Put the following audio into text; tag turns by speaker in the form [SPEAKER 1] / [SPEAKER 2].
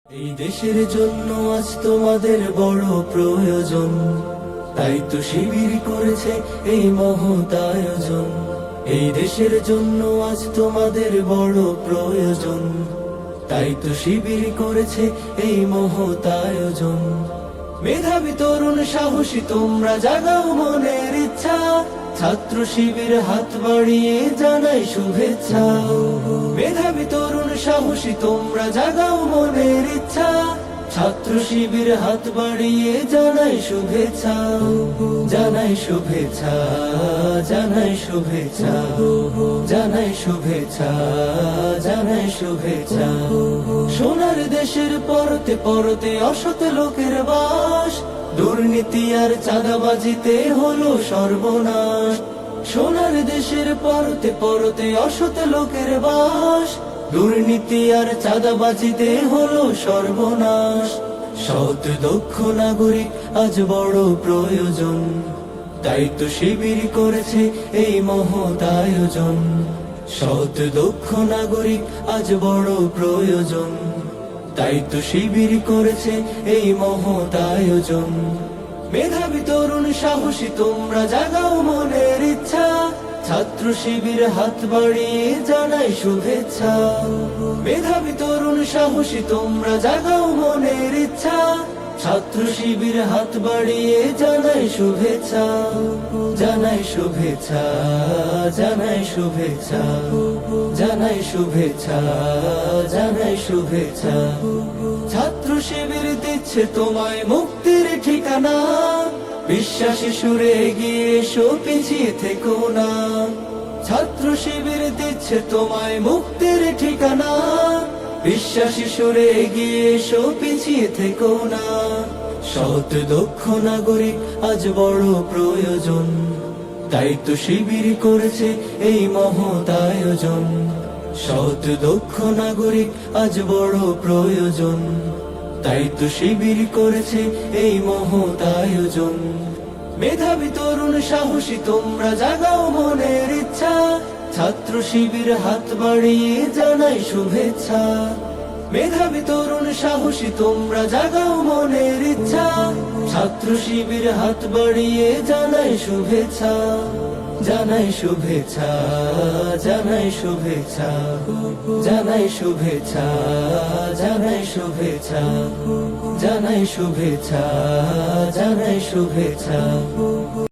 [SPEAKER 1] এই দেশের জন্য আজ তোমাদের বড় প্রয়োজন, তাই তো শিবির করেছে এই মহৎ আয়োজন। এই দেশের জন্য আজ তোমাদের বড় প্রয়োজন, তাই তো শিবির করেছে এই মহৎ আয়োজন। মেধাবী তরুণ সাহসী তোমরা জাগাও মনের ইচ্ছা, ছাত্র শিবির হাত বাড়িয়ে জানাই শুভেচ্ছা। মেধাবী তরুণ সাহসী তোমরা জাগাও মনের ইচ্ছা, ছাত্র শিবির হাত বাড়িয়ে জানাই শুভেচ্ছা। জানাই শুভেচ্ছা, জানাই শুভেচ্ছা, জানাই শুভেচ্ছা, জানাই শুভেচ্ছা। সোনার দেশের পরতে পরতে অসৎ লোকের বাস, দুর্নীতি আর চাঁদাবাজিতে হলো সর্বনাশ। সোনার দেশের পরতে পরতে অসৎ লোকের বাস, দুর্নীতি আর চাঁদাবাজিতে হলো সর্বনাশ। সৎ দক্ষ নাগরিক আজ বড় প্রয়োজন, তাই তো শিবির করেছে এই মহৎ আয়োজন। সৎ দক্ষ নাগরিক আজ বড় প্রয়োজন, তাই তো শিবির করেছে এই মহৎ আয়োজন। মেধাবী তরুণ সাহসী তোমরা জাগাও মনের ইচ্ছা, ছাত্র শিবির হাত বাড়িয়ে জানাই শুভেচ্ছা। মেধাবী তরুণ সাহসী তোমরা জাগাও মনের ইচ্ছা, ছাত্র শিবির হাত বাড়িয়ে জানাই শুভেচ্ছা। জানাই শুভেচ্ছা, জানাই শুভেচ্ছা, জানাই শুভেচ্ছা, জানাই শুভেচ্ছা। ছাত্র শিবির দিচ্ছে তোমায় মুক্তির ঠিকানা, বিশ্বাসী সুরে এগিয়ে এসো পিছিয়ে থেকো না। ছাত্র শিবির দিচ্ছে তোমায় মুক্তির ঠিকানা, বিশ্বাসী সুরে এগিয়ে এসো পিছিয়ে থেকো না। সৎ দক্ষ নাগরিক আজ বড় প্রয়োজন, তাই তো শিবির করেছে এই মহৎ আয়োজন। সৎ দক্ষ নাগরিক আজ বড় প্রয়োজন, তাই তো শিবির করেছে এই মহৎ আয়োজন। মেধাবী তরুণ সাহসী তোমরা জাগাও মনের ইচ্ছা, ছাত্র শিবির হাত বাড়িয়ে জানাই শুভেচ্ছা। মেধাবী তরুণ সাহসী তোমরা জাগাও মনের ইচ্ছা, ছাত্র শিবির হাত বাড়িয়ে জানাই শুভেচ্ছা। জানাই শুভেচ্ছা, জানাই শুভেচ্ছা, জানাই শুভেচ্ছা, জানাই শুভেচ্ছা, জানাই শুভেচ্ছা, জানাই শুভেচ্ছা।